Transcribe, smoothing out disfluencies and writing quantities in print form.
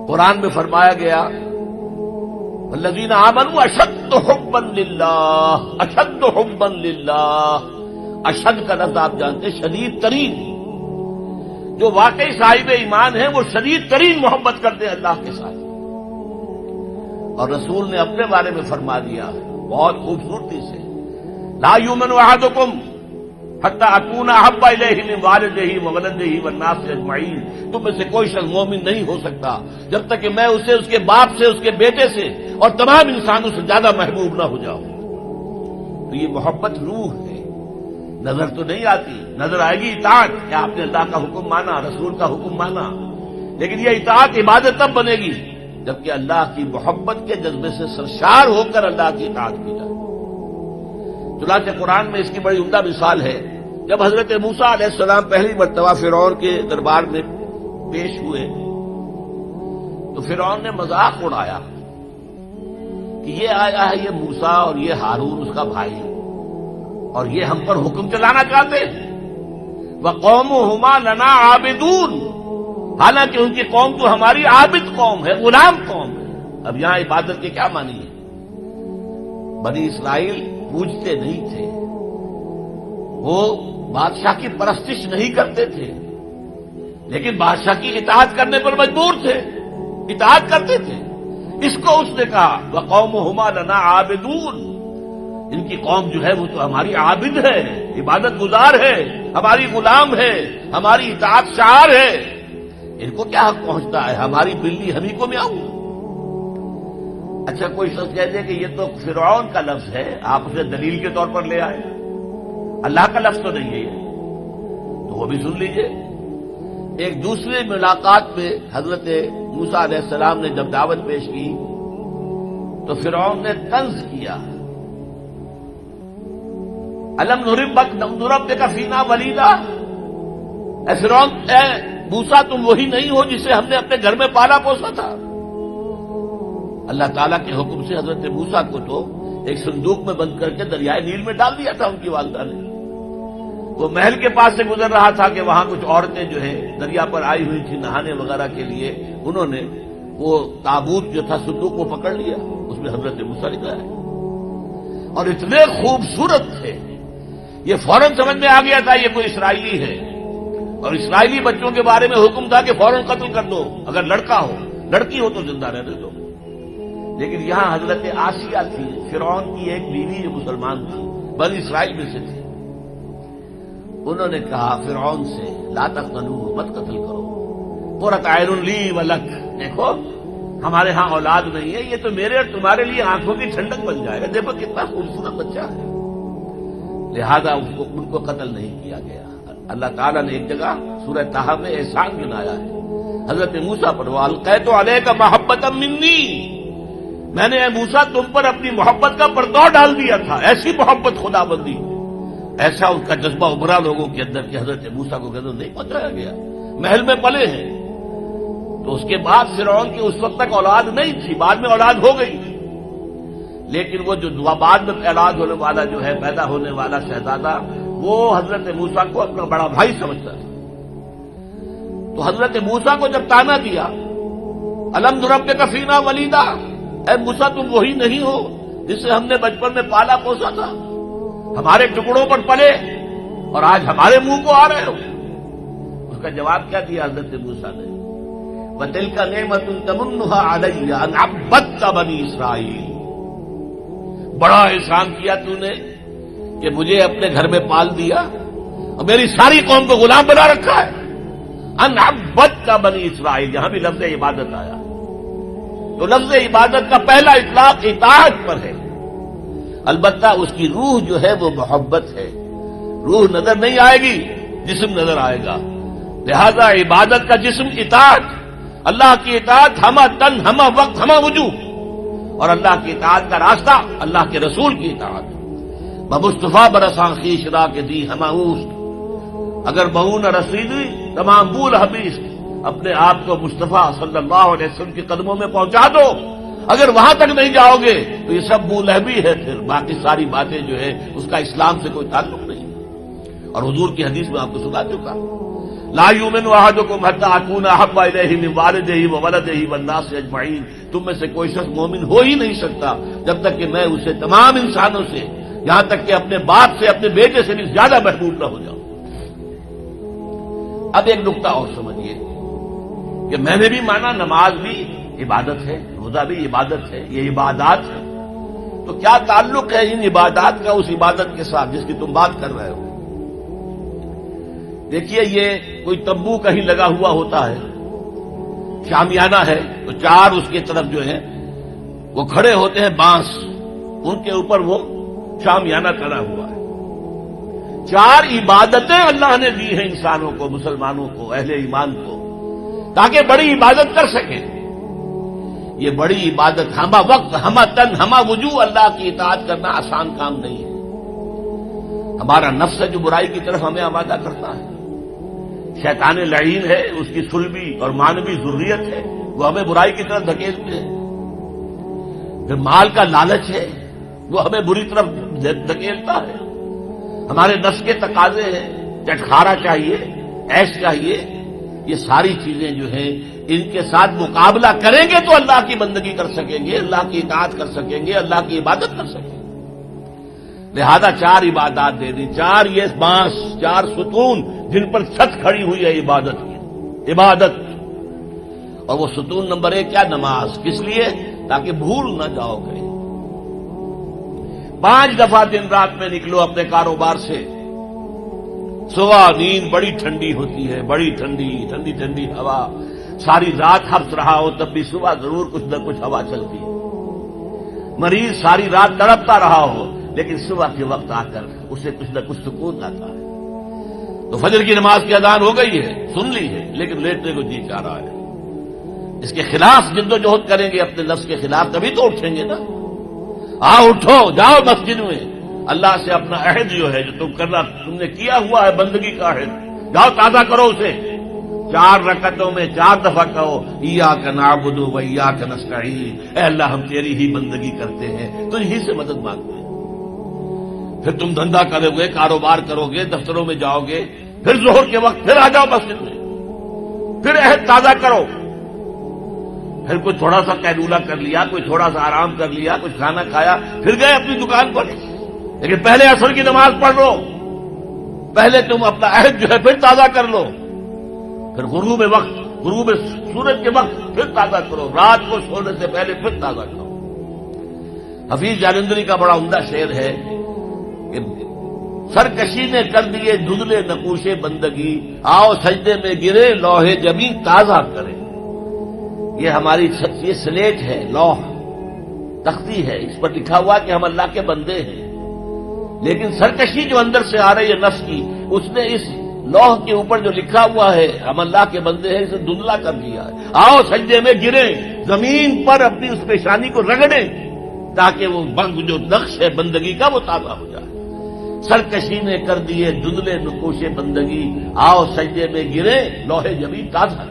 قرآن میں فرمایا گیا الذین آمنوا اشد حبا للہ، اشد حبا للہ، اشد کا لفظ آپ جانتے ہیں شدید ترین، جو واقعی صاحب ایمان ہے وہ شدید ترین محبت کرتے ہیں اللہ کے ساتھ۔ اور رسول نے اپنے بارے میں فرما دیا بہت خوبصورتی سے، لا یؤمن احدکم حتی اکون احب الیہ من والدہ وولدہ والناس اجمعین، تم میں سے کوئی شخص مومن نہیں ہو سکتا جب تک کہ میں اسے اس کے باپ سے، اس کے بیٹے سے اور تمام انسانوں سے زیادہ محبوب نہ ہو جاؤں۔ تو یہ محبت روح ہے، نظر تو نہیں آتی، نظر آئے گی اطاعت کہ آپ نے اللہ کا حکم مانا، رسول کا حکم مانا، لیکن یہ اطاعت عبادت تب بنے گی جبکہ اللہ کی محبت کے جذبے سے سرشار ہو کر اللہ کی اطاعت کی جائے۔ چنانچہ قرآن میں اس کی بڑی عمدہ مثال ہے، جب حضرت موسیٰ علیہ السلام پہلی مرتبہ فرعون کے دربار میں پیش ہوئے تو فرعون نے مذاق اڑایا کہ یہ آیا ہے یہ موسیٰ اور یہ ہارون اس کا بھائی، اور یہ ہم پر حکم چلانا چاہتے ہیں، وَقَوْمُهُمَا لَنَا عَابِدُونَ، حالانکہ ان کی قوم تو ہماری عابد قوم ہے، غلام قوم ہے۔ اب یہاں عبادت کے کیا معنی ہے؟ بنی اسرائیل پوجتے نہیں تھے، وہ بادشاہ کی پرستش نہیں کرتے تھے، لیکن بادشاہ کی اطاعت کرنے پر مجبور تھے، اطاعت کرتے تھے۔ اس کو اس نے کہا وَقَوْمُهُمَا لَنَا عَابِدُونَ، ان کی قوم جو ہے وہ تو ہماری عابد ہے، عبادت گزار ہے، ہماری غلام ہے، ہماری اطاعت شعار ہے، ان کو کیا حق پہنچتا ہے؟ ہماری بلی ہمیں کو میاؤں۔ اچھا کوئی شخص کہہ دے کہ یہ تو فرعون کا لفظ ہے، آپ اسے دلیل کے طور پر لے آئے، اللہ کا لفظ تو نہیں ہے یہ، تو وہ بھی سن لیجئے۔ ایک دوسری ملاقات میں حضرت موسیٰ علیہ السلام نے جب دعوت پیش کی تو فرعون نے طنز کیا، الم نربک فینا ولیدا، اے فرعون، اے موسیٰ تم وہی نہیں ہو جسے ہم نے اپنے گھر میں پالا پوسا تھا۔ اللہ تعالیٰ کے حکم سے حضرت موسیٰ کو تو ایک صندوق میں بند کر کے دریائے نیل میں ڈال دیا تھا ان کی والدہ نے۔ وہ محل کے پاس سے گزر رہا تھا کہ وہاں کچھ عورتیں جو ہے دریا پر آئی ہوئی تھی نہانے وغیرہ کے لیے، انہوں نے وہ تابوت جو تھا صندوق کو پکڑ لیا، اس میں حضرت موسیٰ لکھا ہے، اور اتنے خوبصورت تھے یہ فوراً سمجھ میں آ گیا تھا یہ کوئی اسرائیلی ہے، اور اسرائیلی بچوں کے بارے میں حکم تھا کہ فوراً قتل کر دو، اگر لڑکا ہو، لڑکی ہو تو زندہ رہنے دو۔ لیکن یہاں حضرت آسیہ تھی، فرعون کی ایک بیوی جو مسلمان تھی، بنی اسرائیل میں سے تھی، انہوں نے کہا فرعون سے لا تقتلوہ، مت قتل کرو، قرۃ عین لی ولک، دیکھو ہمارے ہاں اولاد نہیں ہے، یہ تو میرے اور تمہارے لیے آنکھوں کی ٹھنڈک بن جائے گا، دیکھو کتنا خوبصورت بچہ ہے، لہذا ان کو قتل نہیں کیا گیا۔ اللہ تعالیٰ نے ایک جگہ سورہ طٰہٰ میں احسان گنایا ہے حضرت موسیٰ پر، وَأَلْقَيْتُ عَلَيْكَ مَحَبَّةً مِّنِّي، میں نے اے موسیٰ تم پر اپنی محبت کا پردہ ڈال دیا تھا، ایسی محبت خدا بندی، ایسا اس کا جذبہ ابھرا لوگوں کے اندر کہ حضرت موسیٰ کو کہتے نہیں پہنچایا گیا، محل میں پلے ہیں۔ تو اس کے بعد فرعون کی اس وقت تک اولاد نہیں تھی، بعد میں اولاد ہو گئی، لیکن وہ جو بعد میں اولاد ہونے والا جو ہے پیدا ہونے والا شہزادہ، وہ حضرت موسیٰ کو اپنا بڑا بھائی سمجھتا تھا۔ تو حضرت موسیٰ کو جب تانا دیا الم نربک فینا ولیدا، اے موسیٰ تم وہی نہیں ہو جسے ہم نے بچپن میں پالا پوسا تھا، ہمارے ٹکڑوں پر پلے اور آج ہمارے منہ کو آ رہے ہو۔ اس کا جواب کیا دیا حضرت موسیٰ نے؟ وَتِلْكَ نِعْمَةٌ تَمُنُّهَا عَلَيَّ أَنْ عَبَّدْتَ بَنِي إِسْرَائِيلَ، بڑا احسان کیا تو نے کہ مجھے اپنے گھر میں پال دیا اور میری ساری قوم کو غلام بنا رکھا ہے۔ ان عبدت بنی اسرائیل، یہاں بھی لفظ عبادت آیا، تو لفظ عبادت کا پہلا اطلاق اطاعت پر ہے، البتہ اس کی روح جو ہے وہ محبت ہے، روح نظر نہیں آئے گی، جسم نظر آئے گا، لہذا عبادت کا جسم اطاعت، اللہ کی اطاعت ہمہ تن ہمہ وقت ہمہ وجوہ، اور اللہ کی اطاعت کا راستہ اللہ کے رسول کی اطاعت۔ بمصطفیٰ برساں خیش را کے دی ہمہ اوست، اگر بہو نہ رسیدی تمام بول حبیث، اپنے آپ کو مصطفیٰ صلی اللہ علیہ وسلم کے قدموں میں پہنچا دو، اگر وہاں تک نہیں جاؤ گے تو یہ سب بولہبی ہے، پھر باقی ساری باتیں جو ہے اس کا اسلام سے کوئی تعلق نہیں، اور حضور کی حدیث میں آپ کو سنا چکا لا یؤمن احدکم حتی اکون احب الیہ من والدہ وولدہ والناس اجمعین، تم میں سے کوئی شخص مومن ہو ہی نہیں سکتا جب تک کہ میں اسے تمام انسانوں سے، یہاں تک کہ اپنے باپ سے، اپنے بیٹے سے بھی زیادہ محبوب نہ ہو جاؤں۔ اب ایک نقطہ اور سمجھیے کہ میں نے بھی مانا نماز بھی عبادت ہے، روزہ بھی عبادت ہے، یہ عبادات ہے، تو کیا تعلق ہے ان عبادات کا اس عبادت کے ساتھ جس کی تم بات کر رہے ہو؟ دیکھیے، یہ کوئی تمبو کہیں لگا ہوا ہوتا ہے، شامیانہ ہے، تو چار اس کے طرف جو ہے وہ کھڑے ہوتے ہیں بانس، ان کے اوپر وہ شامیانہ ٹنا ہوا ہے۔ چار عبادتیں اللہ نے دی ہیں انسانوں کو، مسلمانوں کو، اہل ایمان کو، تاکہ بڑی عبادت کر سکیں۔ یہ بڑی عبادت ہمہ وقت، ہمہ تن، ہمہ وجوہ اللہ کی اطاعت کرنا آسان کام نہیں ہے۔ ہمارا نفس ہے جو برائی کی طرف ہمیں آمادہ کرتا ہے، شیطان لعین ہے، اس کی سلبی اور مانوی ذریت ہے، وہ ہمیں برائی کی طرف دھکیلتے ہیں۔ پھر مال کا لالچ ہے، وہ ہمیں بری طرف دھکیلتا ہے۔ ہمارے نفس کے تقاضے ہیں، چٹخارا چاہیے، عیش چاہیے، یہ ساری چیزیں جو ہیں ان کے ساتھ مقابلہ کریں گے تو اللہ کی بندگی کر سکیں گے، اللہ کی اطاعت کر سکیں گے، اللہ کی عبادت کر سکیں گے۔ لہذا چار عبادات دے دی، چار یہ بانس، چار ستون جن پر چھت کھڑی ہوئی ہے عبادت کی، عبادت۔ اور وہ ستون نمبر 1 کیا؟ نماز۔ کس لیے؟ تاکہ بھول نہ جاؤ کہیں۔ 5 دفعہ دن رات میں نکلو اپنے کاروبار سے، صبح نیند بڑی ٹھنڈی ہوتی ہے، بڑی ٹھنڈی ٹھنڈی ٹھنڈی ہوا، ساری رات ہفس رہا ہو تب بھی صبح ضرور کچھ نہ کچھ ہوا چلتی ہے۔ مریض ساری رات تڑپتا رہا ہو لیکن صبح کے وقت آ کر اسے کچھ نہ کچھ سکون آتا ہے۔ تو فجر کی نماز کی اذان ہو گئی ہے، سن لی ہے، لیکن لیٹنے کو جی چاہ رہا ہے۔ اس کے خلاف جد و جہد کریں گے، اپنے نفس کے خلاف، تبھی تو اٹھیں گے نا۔ اٹھو، جاؤ مسجد میں، اللہ سے اپنا عہد جو ہے جو تم نے کیا ہوا ہے بندگی کا عہد، جاؤ تازہ کرو اسے۔ 4 رکعتوں میں 4 دفعہ کہو ایاک نعبد و ایاک نستعین، اے اللہ ہم تیری ہی بندگی کرتے ہیں، تجھ ہی سے مدد مانگتے ہیں۔ پھر تم دھندا کرو گے، کاروبار کرو گے، دفتروں میں جاؤ گے، پھر ظہر کے وقت پھر آ جاؤ مسجد میں، پھر عہد تازہ کرو۔ پھر کوئی تھوڑا سا قیلولہ کر لیا، کوئی تھوڑا سا آرام کر لیا، کچھ کھانا کھایا، پھر گئے اپنی دکان پر، لیکن پہلے عصر کی نماز پڑھ لو، پہلے تم اپنا عہد جو ہے پھر تازہ کر لو، پھر غروب وقت، غروب سورج کے وقت پھر تازہ کرو، رات کو سونے سے پہلے پھر تازہ کرو۔ حفیظ جالندری کا بڑا عمدہ شعر ہے کہ سرکشی نے کر دیے دھندلے نقوش بندگی، آؤ سجدے میں گرے لوح جبیں تازہ کرے۔ یہ ہماری یہ سلیٹ ہے، لوح تختی ہے، اس پر لکھا ہوا کہ ہم اللہ کے بندے ہیں، لیکن سرکشی جو اندر سے آ رہی ہے نفس کی، اس نے اس لوح کے اوپر جو لکھا ہوا ہے ہم اللہ کے بندے ہیں اسے دھندلا کر دیا ہے۔ آؤ سجدے میں گریں، زمین پر اپنی اس پیشانی کو رگڑیں تاکہ وہ جو نقش ہے بندگی کا وہ تازہ ہو جائے۔ سرکشی نے کر دیے دھندلے نقوش بندگی، آؤ سجدے میں گریں لوح جبیں تازہ